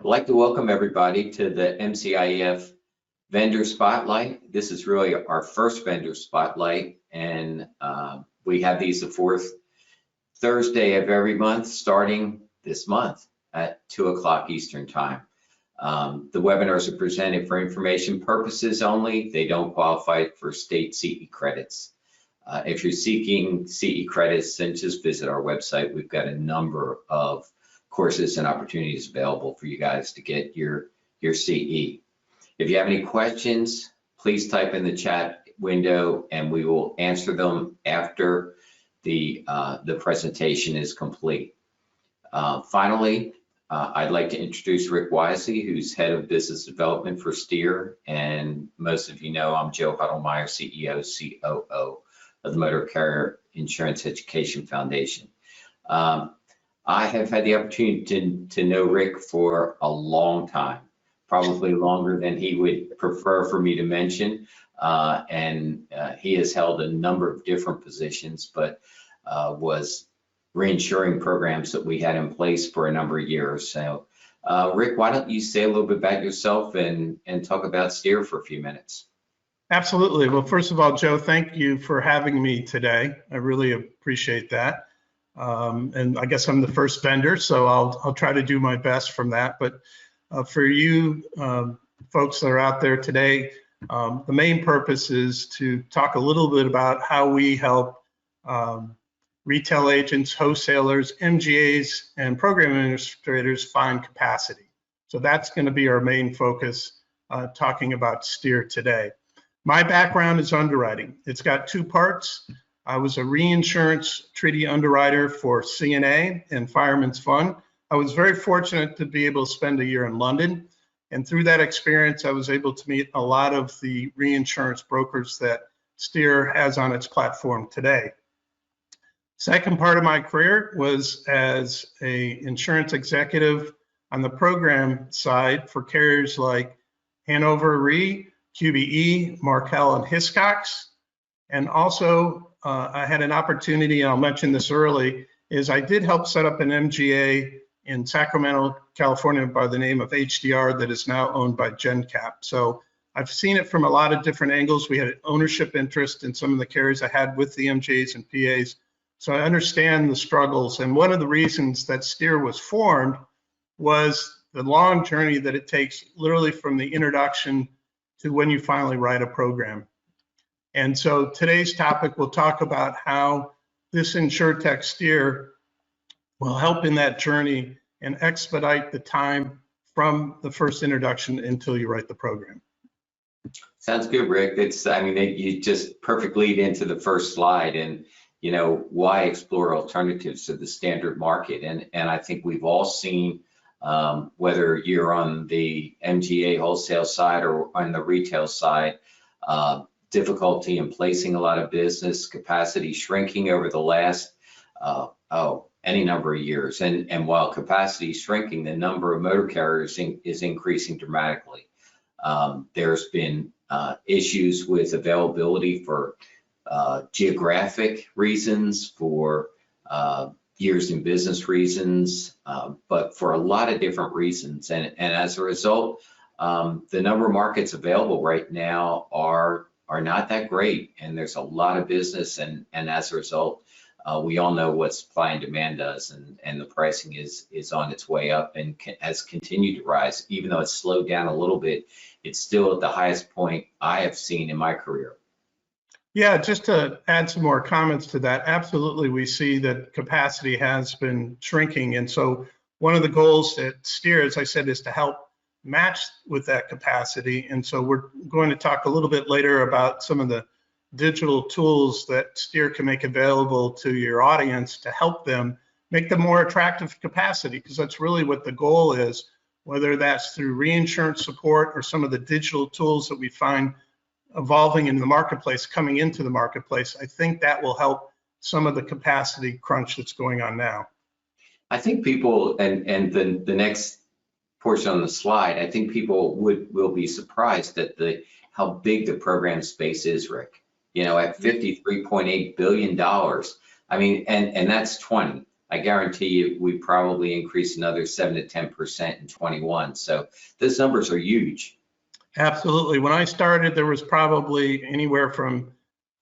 I'd like to welcome everybody to the MCIEF Vendor Spotlight. This is really our first Vendor Spotlight, and we have these the fourth Thursday of every month, starting this month at 2 o'clock Eastern Time. The webinars are presented for information purposes only. They don't qualify for state CE credits. If you're seeking CE credits, then just visit our website. We've got a number of courses and opportunities available for you guys to get your CE. If you have any questions, please type in the chat window and we will answer them after the presentation is complete. Finally, I'd like to introduce Rick Wiseley, who's Head of Business Development for Stere, and most of you know I'm Joe Huddlemeyer, CEO, COO of the Motor Carrier Insurance Education Foundation. I have had the opportunity to know Rick for a long time, probably longer than he would prefer for me to mention, and he has held a number of different positions, but was reinsuring programs that we had in place for a number of years. So Rick, why don't you say a little bit about yourself and talk about Stere for a few minutes? Absolutely. Well, first of all, Joe, thank you for having me today. I really appreciate that. And I guess I'm the first vendor, so I'll try to do my best from that. But for you folks that are out there today, the main purpose is to talk a little bit about how we help retail agents, wholesalers, MGAs, and program administrators find capacity. So that's going to be our main focus talking about Stere today. My background is underwriting. It's got two parts. I was a reinsurance treaty underwriter for CNA and Fireman's Fund. I was very fortunate to be able to spend a year in London. And through that experience, I was able to meet a lot of the reinsurance brokers that Stere has on its platform today. Second part of my career was as an insurance executive on the program side for carriers like Hanover Re, QBE, Markel, and Hiscox. And also, I had an opportunity, and I'll mention this early, is I did help set up an MGA in Sacramento, California by the name of HDR that is now owned by GenCap. So I've seen it from a lot of different angles. We had an ownership interest in some of the carriers I had with the MGAs and PAs. So I understand the struggles. And one of the reasons that Stere was formed was the long journey that it takes literally from the introduction to when you finally write a program. And so today's topic, we'll talk about how this InsurTech Stere will help in that journey and expedite the time from the first introduction until you write the program. Sounds good, Rick. You just perfect lead into the first slide, and why explore alternatives to the standard market. And I think we've all seen, whether you're on the MGA wholesale side or on the retail side, difficulty in placing a lot of business, capacity shrinking over the last any number of years. And while capacity is shrinking, the number of motor carriers is increasing dramatically. There's been issues with availability for geographic reasons, for years in business reasons, but for a lot of different reasons. And as a result, the number of markets available right now are not that great, and there's a lot of business, and as a result, we all know what supply and demand does, and the pricing is on its way up and has continued to rise. Even though it's slowed down a little bit, it's still at the highest point I have seen in my career. Yeah, just to add some more comments to that, absolutely, we see that capacity has been shrinking, and so one of the goals at Stere, as I said, is to help match with that capacity. And so we're going to talk a little bit later about some of the digital tools that Stere can make available to your audience to help them make them more attractive capacity, because that's really what the goal is, whether that's through reinsurance support or some of the digital tools that we find evolving in the marketplace, coming into the marketplace. I think that will help some of the capacity crunch that's going on now. I think people, and the next portion on the slide, I think people will be surprised at how big the program space is, Rick. At $53.8 billion. I mean, and that's 20. I guarantee you we probably increase another 7 to 10% in 21. So those numbers are huge. Absolutely. When I started, there was probably anywhere from,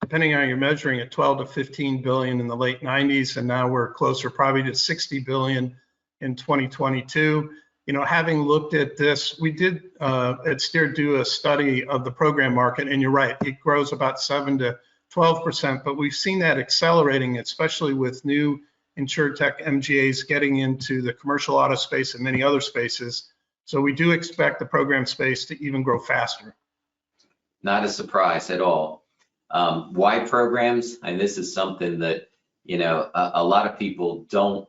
depending on how you're measuring it, 12 to 15 billion in the late 90s, and now we're closer probably to 60 billion in 2022. You know, having looked at this, we did at Stere do a study of the program market, and you're right, it grows about 7 to 12%, but we've seen that accelerating, especially with new InsurTech MGAs getting into the commercial auto space and many other spaces. So we do expect the program space to even grow faster. Not a surprise at all. Why programs? And this is something that, you know, a lot of people don't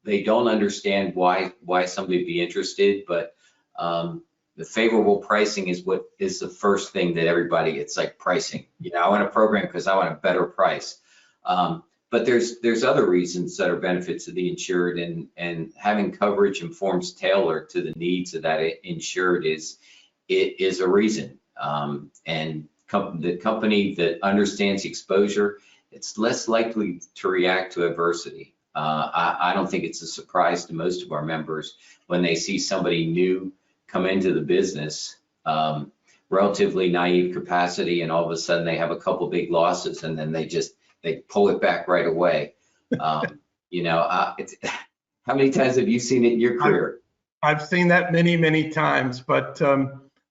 understand why somebody would be interested, but the favorable pricing is what is the first thing that everybody, it's like pricing. You know, I want a program because I want a better price. But there's other reasons that are benefits of the insured, and having coverage and forms tailored to the needs of that insured is a reason. And the company that understands the exposure, it's less likely to react to adversity. I don't think it's a surprise to most of our members when they see somebody new come into the business, relatively naive capacity, and all of a sudden they have a couple big losses, and then they pull it back right away. You know, how many times have you seen it in your career? I've seen that many, many times, but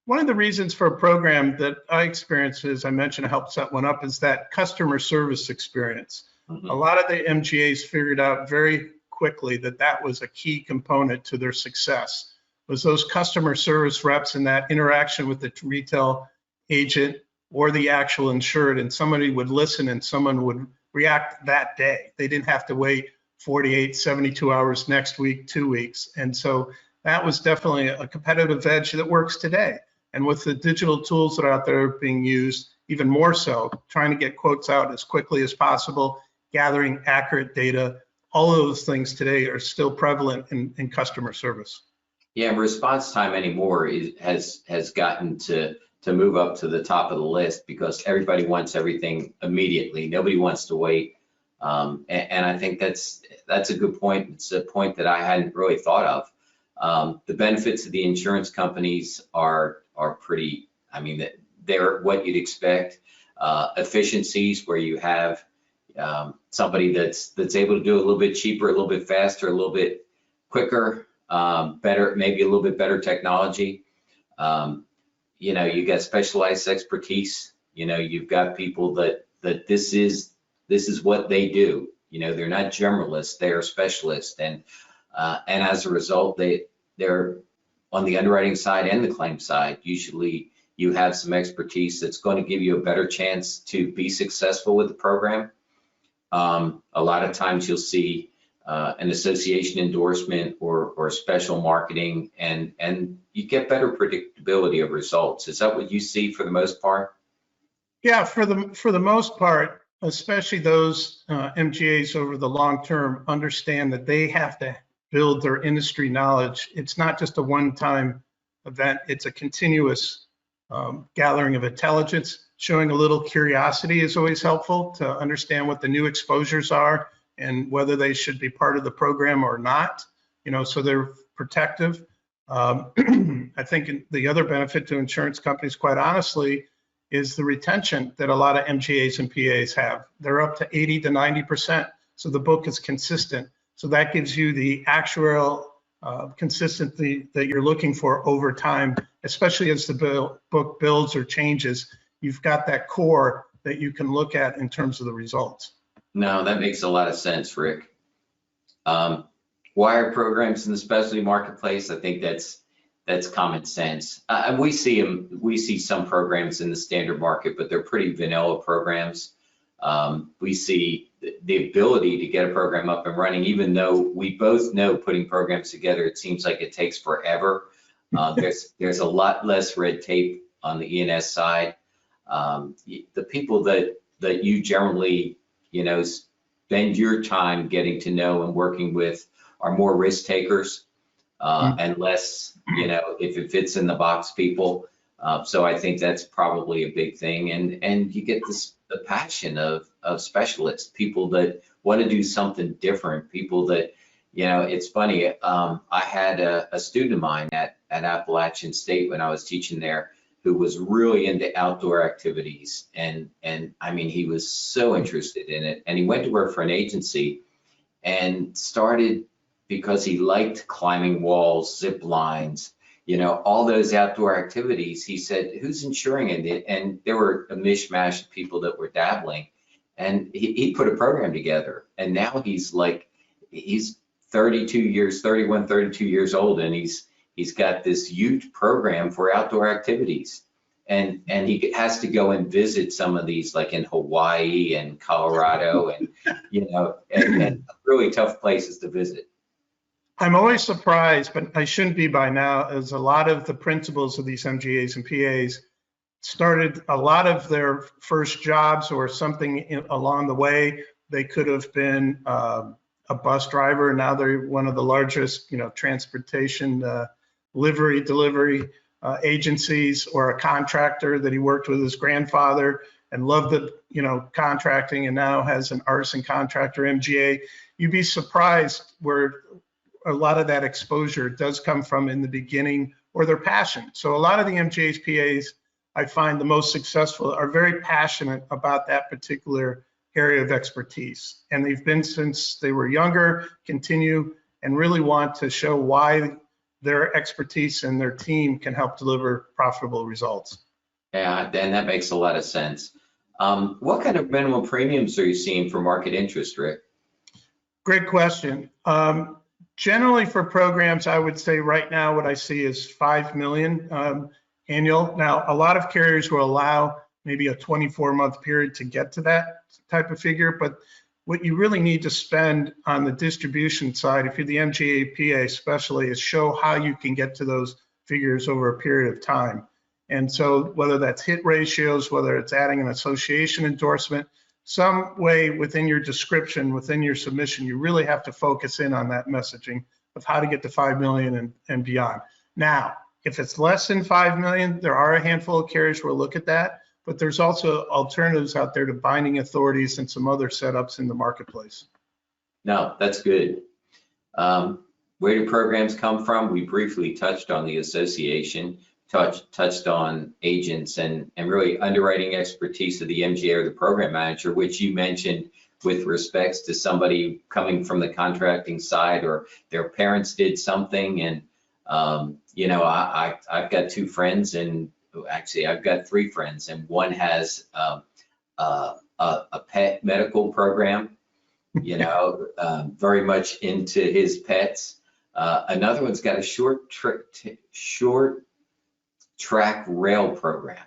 one of the reasons for a program that I experienced, as I mentioned, I helped set one up, is that customer service experience. Mm-hmm. A lot of the MGAs figured out very quickly that that was a key component to their success, was those customer service reps and that interaction with the retail agent or the actual insured, and somebody would listen and someone would react that day. They didn't have to wait 48, 72 hours next week, 2 weeks. And so that was definitely a competitive edge that works today. And with the digital tools that are out there being used, even more so, trying to get quotes out as quickly as possible, gathering accurate data, all of those things today are still prevalent in customer service. Yeah, response time anymore has gotten to move up to the top of the list because everybody wants everything immediately. Nobody wants to wait. And I think that's a good point. It's a point that I hadn't really thought of. The benefits of the insurance companies are pretty, I mean, they're what you'd expect. Efficiencies where you have somebody that's able to do a little bit cheaper, a little bit faster, a little bit quicker, better, maybe a little bit better technology. You know, you got specialized expertise. You know, you've got people that this is what they do. You know, they're not generalists, they are specialists, and as a result, they're on the underwriting side and the claim side. Usually, you have some expertise that's going to give you a better chance to be successful with the program. A lot of times, you'll see an association endorsement or special marketing, and you get better predictability of results. Is that what you see for the most part? Yeah, for the most part, especially those MGAs over the long term understand that they have to build their industry knowledge. It's not just a one-time event, it's a continuous gathering of intelligence. Showing a little curiosity is always helpful to understand what the new exposures are and whether they should be part of the program or not, you know, so they're protective. I think the other benefit to insurance companies, quite honestly, is the retention that a lot of MGAs and PAs have. They're up to 80 to 90%, so the book is consistent. So that gives you the actuarial consistency that you're looking for over time, especially as the book builds or changes. You've got that core that you can look at in terms of the results. No, that makes a lot of sense, Rick. Wire programs in the specialty marketplace, I think that's common sense. And we see some programs in the standard market, but they're pretty vanilla programs. We see the ability to get a program up and running, even though we both know putting programs together, it seems like it takes forever. There's a lot less red tape on the E&S side. The people that you generally, you know, spend your time getting to know and working with are more risk takers and less, you know, if it fits in the box people. So I think that's probably a big thing. And you get the passion of specialists, people that want to do something different. People that, it's funny. I had a student of mine at Appalachian State when I was teaching there who was really into outdoor activities. And I mean, he was so interested in it. And he went to work for an agency and started because he liked climbing walls, zip lines, all those outdoor activities. He said, who's insuring it? And there were a mishmash of people that were dabbling. And he put a program together. And now he's 31, 32 years old, and he's got this huge program for outdoor activities. And he has to go and visit some of these, like in Hawaii and Colorado, and and really tough places to visit. I'm always surprised, but I shouldn't be by now, as a lot of the principals of these MGAs and PAs started a lot of their first jobs or something along the way. They could have been a bus driver. Now they're one of the largest, transportation delivery agencies, or a contractor that he worked with his grandfather and loved the, contracting, and now has an artisan contractor MGA. You'd be surprised where a lot of that exposure does come from in the beginning, or their passion. So a lot of the MGAs, PAs, I find the most successful are very passionate about that particular area of expertise. And they've been since they were younger, continue, and really want to show why their expertise and their team can help deliver profitable results. Yeah, Dan, that makes a lot of sense. What kind of minimum premiums are you seeing for market interest, Rick? Great question. Generally for programs, I would say right now what I see is 5 million annual. Now, a lot of carriers will allow maybe a 24-month period to get to that type of figure, but what you really need to spend on the distribution side, if you're the MGA, PA especially, is show how you can get to those figures over a period of time. And so whether that's hit ratios, whether it's adding an association endorsement, some way within your description, within your submission, you really have to focus in on that messaging of how to get to 5 million and beyond. Now, if it's less than 5 million, there are a handful of carriers who will look at that, but there's also alternatives out there to binding authorities and some other setups in the marketplace. No, that's good. Where do programs come from? We briefly touched on the association, touched on agents, and really underwriting expertise of the MGA or the program manager, which you mentioned with respects to somebody coming from the contracting side, or their parents did something. And, I've got two friends, and actually I've got three friends, and one has a pet medical program, very much into his pets. Another one's got a short track rail program,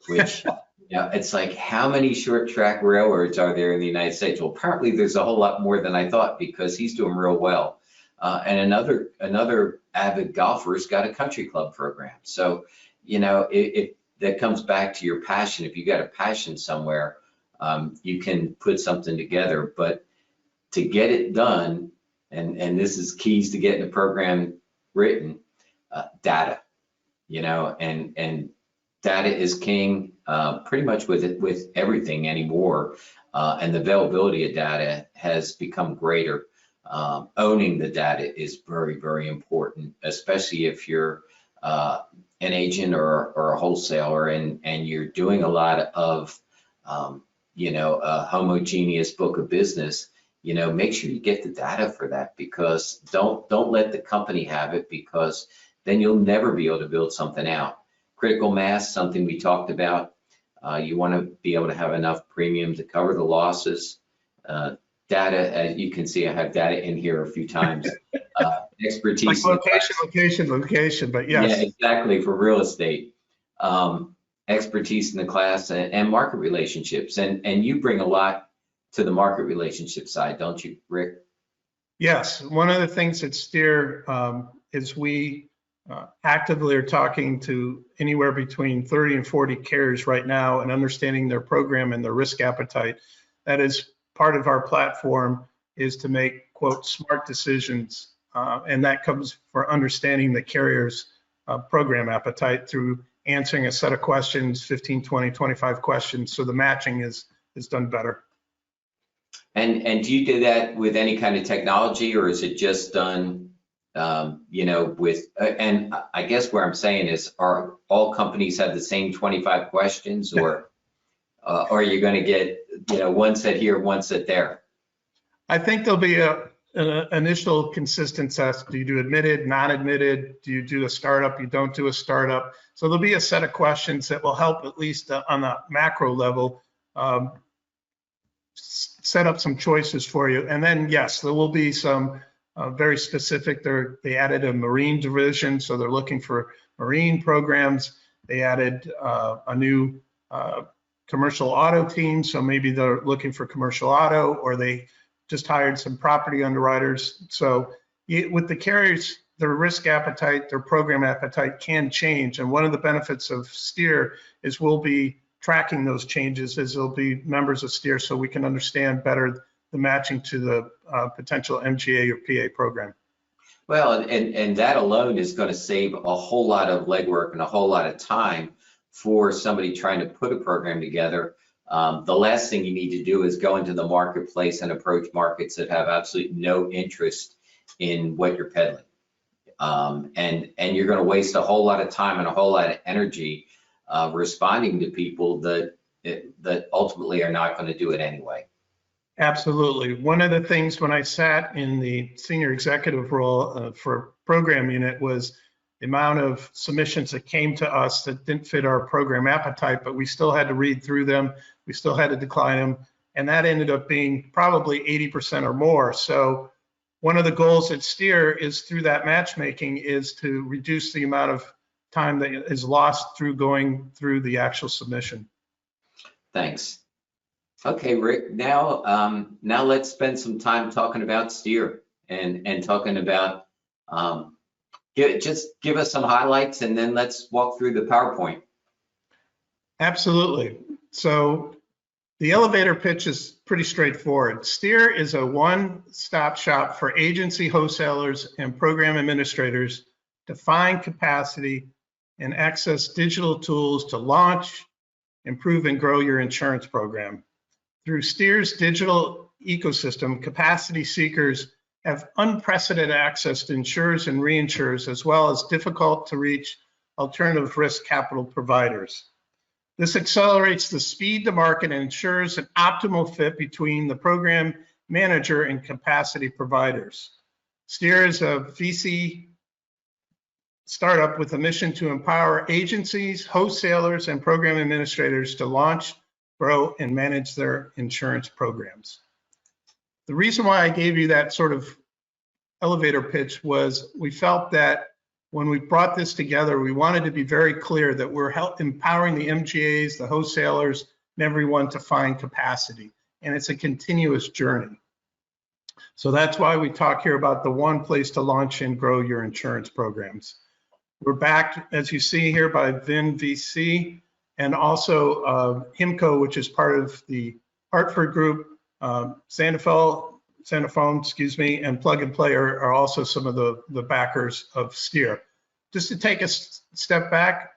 which it's like, how many short track railroads are there in the United States? Well, apparently there's a whole lot more than I thought, because he's doing real well. And another avid golfer's got a country club program. So, if that comes back to your passion. If you got a passion somewhere, you can put something together. But to get it done, and this is keys to getting a program written, data. And data is king, pretty much with everything anymore. And the availability of data has become greater. Owning the data is very, very important, especially if you're an agent or a wholesaler, and you're doing a lot of, a homogeneous book of business. Make sure you get the data for that, because don't let the company have it, because then you'll never be able to build something out. Critical mass, something we talked about. You want to be able to have enough premium to cover the losses. Data, as you can see, I have data in here a few times. Expertise. Like location, but yes. Yeah, exactly, for real estate. Expertise in the class, and market relationships. And you bring a lot to the market relationship side, don't you, Rick? Yes, one of the things at Stere is we actively are talking to anywhere between 30 and 40 carriers right now, and understanding their program and their risk appetite. That is part of our platform, is to make, quote, smart decisions. And that comes for understanding the carrier's program appetite through answering a set of questions, 15, 20, 25 questions. So the matching is done better. And do you do that with any kind of technology, or is it just done, with, and I guess where I'm saying is, are all companies have the same 25 questions, or are you going to get, one set here, one set there? I think there'll be an initial consistent test. Do you do admitted, non-admitted? Do you do a startup? You don't do a startup? So there'll be a set of questions that will help, at least on the macro level, set up some choices for you. And then, yes, there will be some very specific. They added a marine division, so they're looking for marine programs. They added a new commercial auto team, so maybe they're looking for commercial auto, or they just hired some property underwriters. So with the carriers, their risk appetite, their program appetite can change. And one of the benefits of Stere is we'll be tracking those changes as they'll be members of Stere, so we can understand better the matching to the potential MGA or PA program. Well, and that alone is going to save a whole lot of legwork and a whole lot of time for somebody trying to put a program together. The last thing you need to do is go into the marketplace and approach markets that have absolutely no interest in what you're peddling. And you're going to waste a whole lot of time and a whole lot of energy responding to people that ultimately are not going to do it anyway. Absolutely. One of the things when I sat in the senior executive role for program unit was the amount of submissions that came to us that didn't fit our program appetite, but we still had to read through them. We still had to decline them. And that ended up being probably 80% or more. So one of the goals at Stere is through that matchmaking is to reduce the amount of time that is lost through going through the actual submission. Thanks. Okay, Rick, now let's spend some time talking about Stere and talking about, just give us some highlights, and then let's walk through the PowerPoint. Absolutely. So the elevator pitch is pretty straightforward. Stere is a one-stop shop for agency wholesalers and program administrators to find capacity and access digital tools to launch, improve, and grow your insurance program. Through Stere's digital ecosystem, capacity seekers have unprecedented access to insurers and reinsurers, as well as difficult to reach alternative risk capital providers. This accelerates the speed to market and ensures an optimal fit between the program manager and capacity providers. Stere is a VC startup with a mission to empower agencies, wholesalers, and program administrators to launch, grow, and manage their insurance programs. The reason why I gave you that sort of elevator pitch was we felt that when we brought this together, we wanted to be very clear that we're empowering the MGAs, the wholesalers, and everyone to find capacity. And it's a continuous journey. So that's why we talk here about the one place to launch and grow your insurance programs. We're backed, as you see here, by VIN VC and also HIMCO, which is part of the Hartford Group. Sandafone, excuse me, and Plug and Play are also some of the backers of Stere. Just to take a step back,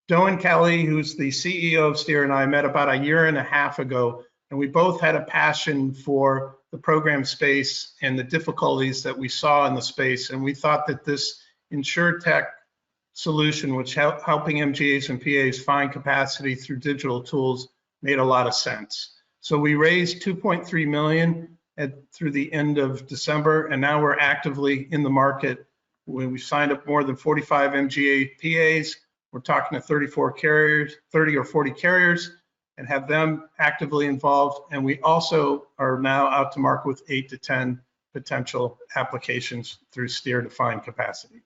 Doan Kelly, who's the CEO of Stere, and I met about a year and a half ago, and we both had a passion for the program space and the difficulties that we saw in the space. And we thought that this InsurTech solution, which helping MGAs and PAs find capacity through digital tools, made a lot of sense. So we raised $2.3 million through the end of December, and now we're actively in the market. We signed up more than 45 MGA PAs. We're talking to 34 carriers, 30 or 40 carriers, and have them actively involved. And we also are now out to market with 8 to 10 potential applications through Stere to find capacity.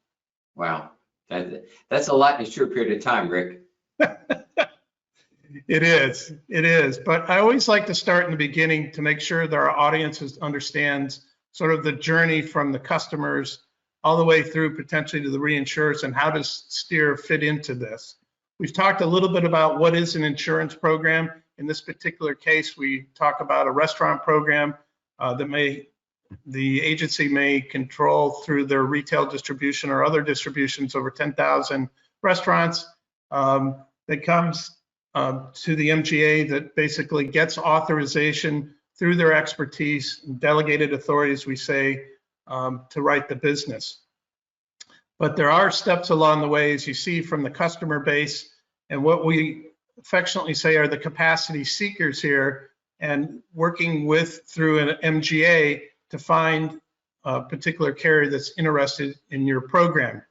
Wow, that's a lot in a short period of time, Rick. It is. But I always like to start in the beginning to make sure that our audience understands sort of the journey from the customers all the way through potentially to the reinsurers, and how does Stere fit into this. We've talked a little bit about what is an insurance program. In this particular case, we talk about a restaurant program that the agency may control through their retail distribution or other distributions over 10,000 restaurants. That comes to the MGA that basically gets authorization through their expertise, delegated authorities, we say, to write the business. But there are steps along the way, as you see from the customer base, and what we affectionately say are the capacity seekers here, and working through an MGA to find a particular carrier that's interested in your program.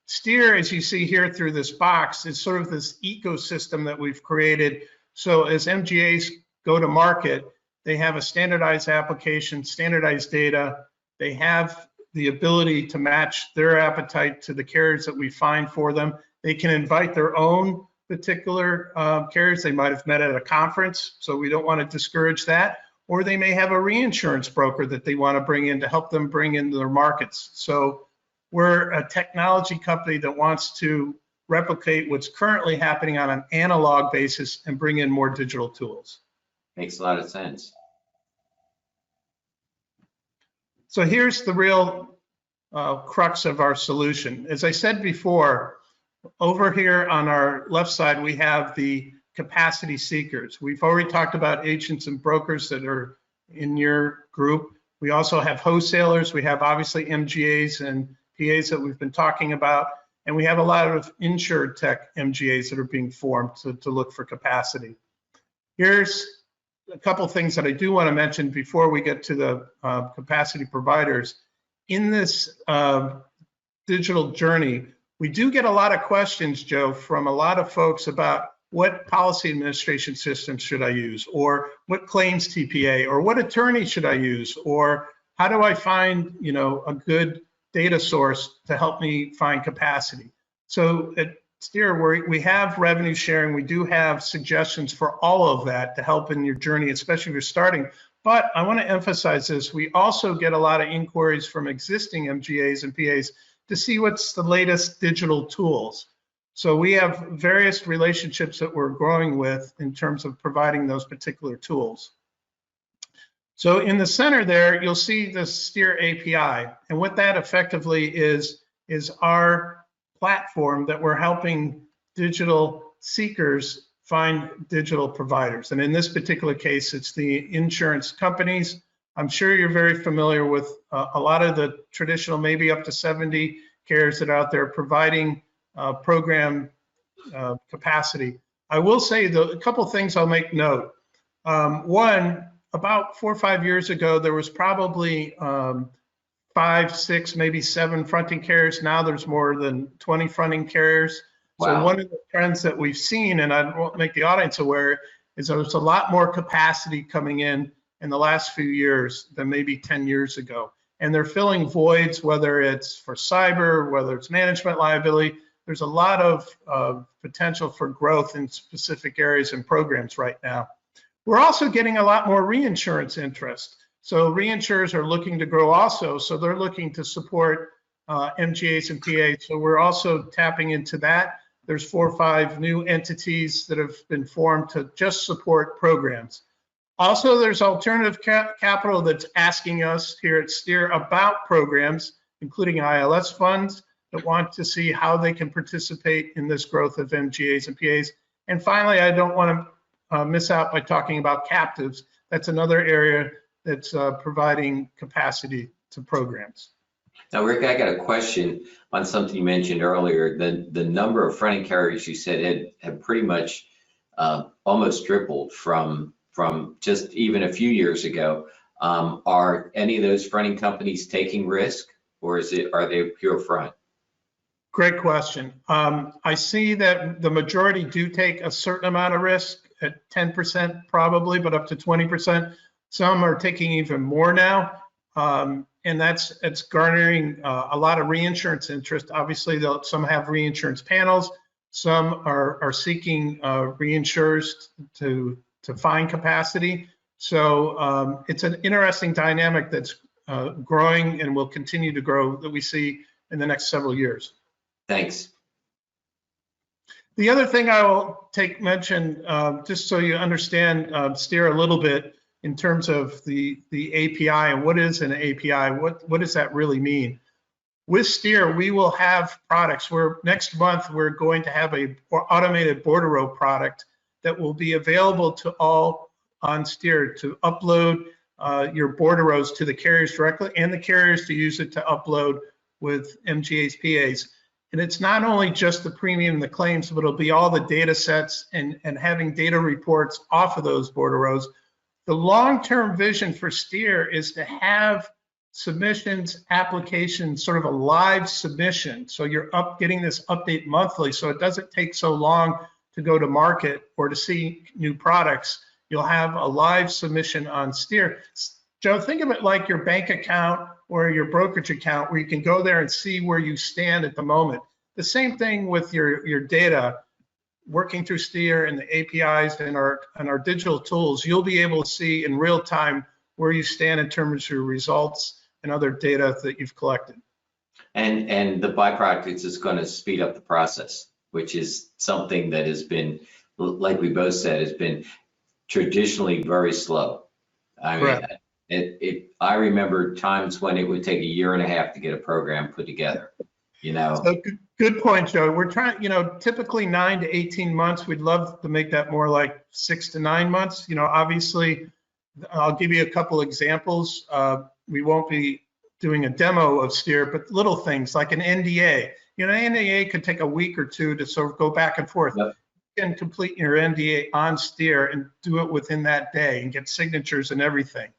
Stere, as you see here through this box, is sort of this ecosystem that we've created. So as MGAs go to market, they have a standardized application, standardized data. They have the ability to match their appetite to the carriers that we find for them. They can invite their own particular carriers. They might have met at a conference, so we don't want to discourage that. Or they may have a reinsurance broker that they want to bring in to help them bring into their markets. So we're a technology company that wants to replicate what's currently happening on an analog basis and bring in more digital tools. Makes a lot of sense. So here's the real crux of our solution. As I said before, over here on our left side, we have the capacity seekers. We've already talked about agents and brokers that are in your group. We also have wholesalers. We have obviously MGAs and PAs that we've been talking about. And we have a lot of insured tech MGAs that are being formed to look for capacity. Here's a couple things that I do want to mention before we get to the capacity providers. In this digital journey, we do get a lot of questions, Joe, from a lot of folks about what policy administration system should I use, or what claims TPA, or what attorney should I use, or how do I find, a good data source to help me find capacity. So at Stere, we have revenue sharing. We do have suggestions for all of that to help in your journey, especially if you're starting. But I want to emphasize this. We also get a lot of inquiries from existing MGAs and PAs to see what's the latest digital tools. So we have various relationships that we're growing with in terms of providing those particular tools. So in the center there, you'll see the Stere API. And what that effectively is our platform that we're helping digital seekers find digital providers. And in this particular case, it's the insurance companies. I'm sure you're very familiar with a lot of the traditional, maybe up to 70 carriers that are out there providing program capacity. I will say a couple things I'll make note. One, about 4 or 5 years ago, there was probably 5, 6, maybe 7 fronting carriers. Now there's more than 20 fronting carriers. Wow. So one of the trends that we've seen, and I won't make the audience aware, is there's a lot more capacity coming in the last few years than maybe 10 years ago. And they're filling voids, whether it's for cyber, whether it's management liability. There's a lot of potential for growth in specific areas and programs right now. We're also getting a lot more reinsurance interest. So reinsurers are looking to grow also. So they're looking to support MGAs and PAs. So we're also tapping into that. There's 4 or 5 new entities that have been formed to just support programs. Also, there's alternative capital that's asking us here at Stere about programs, including ILS funds that want to see how they can participate in this growth of MGAs and PAs. And finally, I don't want to miss out by talking about captives. That's another area that's providing capacity to programs. Now, Rick, I got a question on something you mentioned earlier. The number of fronting carriers you said had pretty much almost tripled from just even a few years ago. Are any of those fronting companies taking risk, or are they pure front? Great question. I see that the majority do take a certain amount of risk at 10% probably, but up to 20%. Some are taking even more now. And it's garnering a lot of reinsurance interest. Obviously, some have reinsurance panels. Some are seeking reinsurers to find capacity. So it's an interesting dynamic that's growing and will continue to grow that we see in the next several years. Thanks. The other thing I will mention, just so you understand Stere a little bit, in terms of the API and what is an API, what does that really mean? With Stere, we will have products where next month we're going to have a automated bordereau product that will be available to all on Stere to upload your bordereaux to the carriers directly, and the carriers to use it to upload with MGA's PAs. And it's not only just the premium and the claims, but it'll be all the data sets and having data reports off of those bordereaux. The long-term vision for Stere is to have submissions, applications, sort of a live submission. So you're getting this update monthly, so it doesn't take so long to go to market or to see new products. You'll have a live submission on Stere. Joe, think of it like your bank account or your brokerage account, where you can go there and see where you stand at the moment. The same thing with your data. Working through Stere and the APIs and our digital tools, you'll be able to see in real time where you stand in terms of your results and other data that you've collected. And the byproduct is just going to speed up the process, which is something that has been, like we both said, has been traditionally very slow. I mean, I remember times when it would take a year and a half to get a program put together, you know. So good point, Joe. We're trying, typically 9 to 18 months. We'd love to make that more like 6 to 9 months. Obviously, I'll give you a couple examples. We won't be doing a demo of Stere, but little things like an NDA. An NDA could take a week or two to sort of go back and forth. Yep. You can complete your NDA on Stere and do it within that day and get signatures and everything.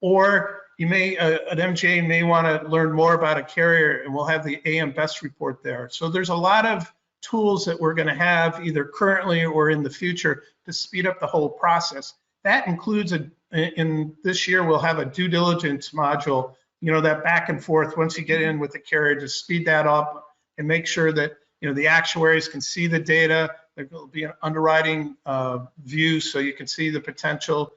Or an MGA may want to learn more about a carrier, and we'll have the AM Best report there. So there's a lot of tools that we're going to have either currently or in the future to speed up the whole process. That includes in this year, we'll have a due diligence module, that back and forth once you get in with the carrier, to speed that up and make sure that, the actuaries can see the data. There will be an underwriting view, so you can see the potential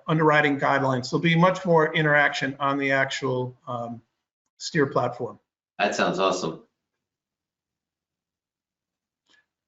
underwriting guidelines. There'll be much more interaction on the actual Stere platform. That sounds awesome.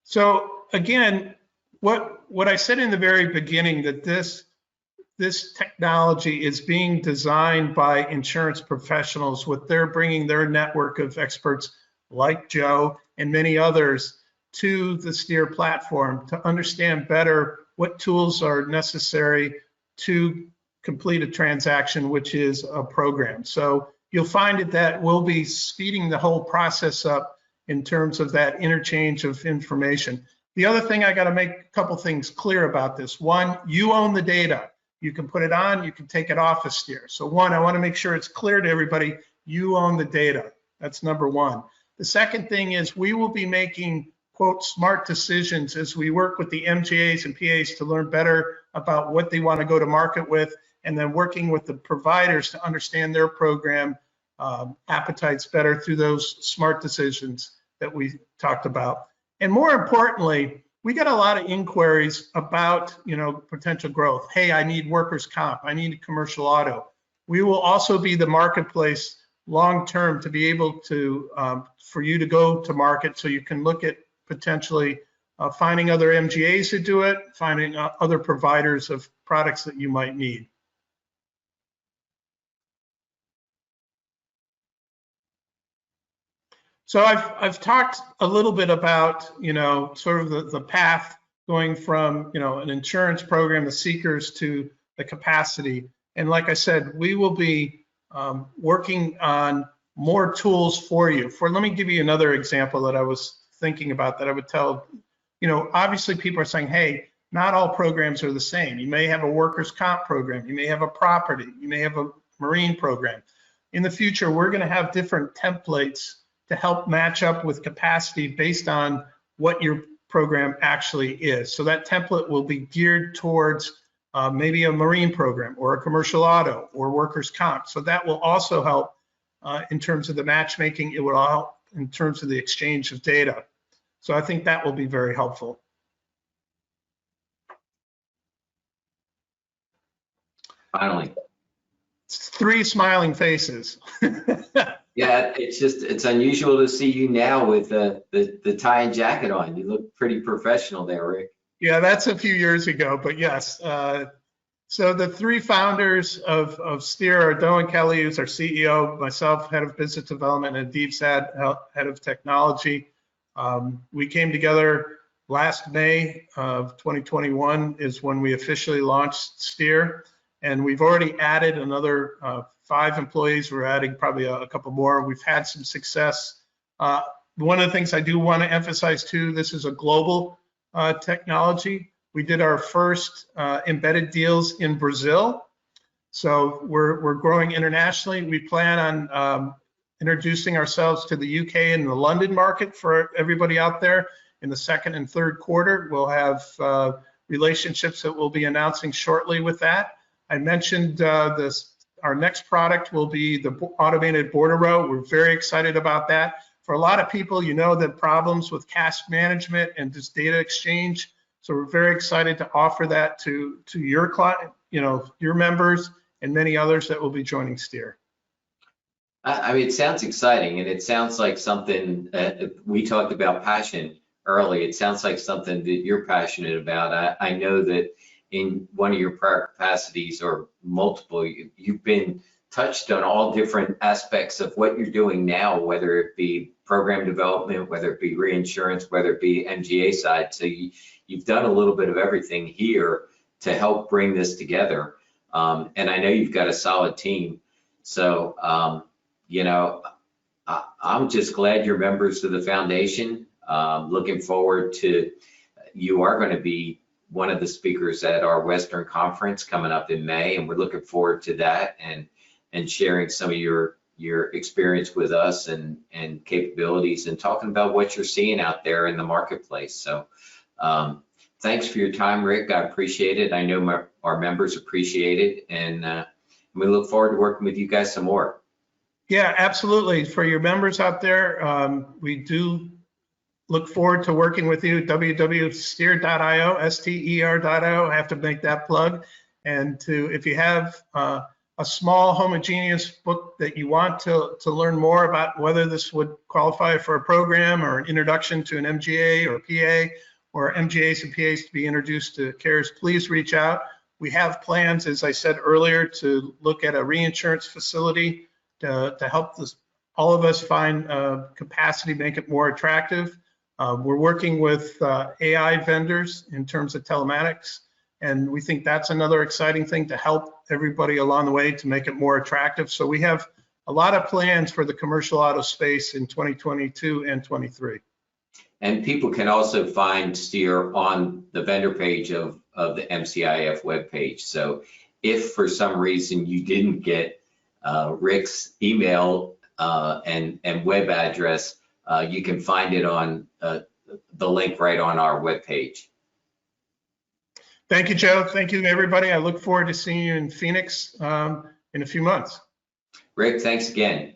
So again, what I said in the very beginning, that this technology is being designed by insurance professionals with their bringing their network of experts like Joe and many others to the Stere platform to understand better what tools are necessary to complete a transaction, which is a program. So you'll find that we'll be speeding the whole process up in terms of that interchange of information. The other thing, I got to make a couple things clear about this. One, you own the data. You can put it on, you can take it off of Stere. So one, I want to make sure it's clear to everybody, you own the data. That's number one. The second thing is we will be making, quote, smart decisions as we work with the MGAs and PAs to learn better about what they want to go to market with, and then working with the providers to understand their program appetites better through those smart decisions that we talked about. And more importantly, we got a lot of inquiries about, potential growth. Hey, I need workers' comp. I need commercial auto. We will also be the marketplace long-term to be able to, for you to go to market, so you can look at potentially finding other MGAs who do it, finding other providers of products that you might need. So I've talked a little bit about, sort of the path going from, an insurance program, the seekers, to the capacity. And like I said, we will be working on more tools for you. Let me give you another example that I was thinking about that I would tell, obviously people are saying, hey, not all programs are the same. You may have a workers' comp program. You may have a property. You may have a marine program. In the future, we're going to have different templates to help match up with capacity based on what your program actually is. So that template will be geared towards maybe a marine program or a commercial auto or workers' comp. So that will also help in terms of the matchmaking. It will help in terms of the exchange of data. So I think that will be very helpful. Finally. It's 3 smiling faces. Yeah, it's unusual to see you now with the tie and jacket on. You look pretty professional there, Rick. Yeah, that's a few years ago, but yes. So the 3 founders of Stere are Doan Kelly, who's our CEO, myself, head of business development, and Deep Sad, head of technology. We came together last May of 2021 is when we officially launched Stere. And we've already added another 5 employees. We're adding probably a couple more. We've had some success. One of the things I do want to emphasize too, this is a global technology. We did our first embedded deals in Brazil. So we're growing internationally. We plan on introducing ourselves to the UK and the London market for everybody out there in the second and third quarter. We'll have relationships that we'll be announcing shortly with that. I mentioned our next product will be the automated bordereau. We're very excited about that. For a lot of people, you know, the problems with cash management and just data exchange. So we're very excited to offer that to your client, you know, your members and many others that will be joining Stere. I mean, it sounds exciting, and it sounds like something we talked about passion early. It sounds like something that you're passionate about. I know that in one of your prior capacities or multiple, you've been touched on all different aspects of what you're doing now, whether it be program development, whether it be reinsurance, whether it be MGA side. So you've done a little bit of everything here to help bring this together. And I know you've got a solid team. So, you know, I'm just glad you're members of the foundation. Looking forward to, you are going to be one of the speakers at our Western Conference coming up in May, and we're looking forward to that and sharing some of your experience with us and capabilities and talking about what you're seeing out there in the marketplace. So thanks for your time, Rick. I appreciate it. I know our members appreciate it, and we look forward to working with you guys some more. Yeah, absolutely. For your members out there, we do look forward to working with you. www.stere.io, STER.io. I have to make that plug. And if you have a small homogeneous book that you want to learn more about whether this would qualify for a program or an introduction to an MGA or PA, or MGAs and PAs to be introduced to carriers, please reach out. We have plans, as I said earlier, to look at a reinsurance facility to help all of us find capacity, make it more attractive. We're working with AI vendors in terms of telematics, and we think that's another exciting thing to help everybody along the way to make it more attractive. So we have a lot of plans for the commercial auto space in 2022 and 23. And people can also find Stere on the vendor page of the MCIEF webpage. So if for some reason you didn't get Rick's email and web address, you can find it on the link right on our webpage. Thank you, Joe. Thank you, everybody. I look forward to seeing you in Phoenix in a few months. Rick, thanks again.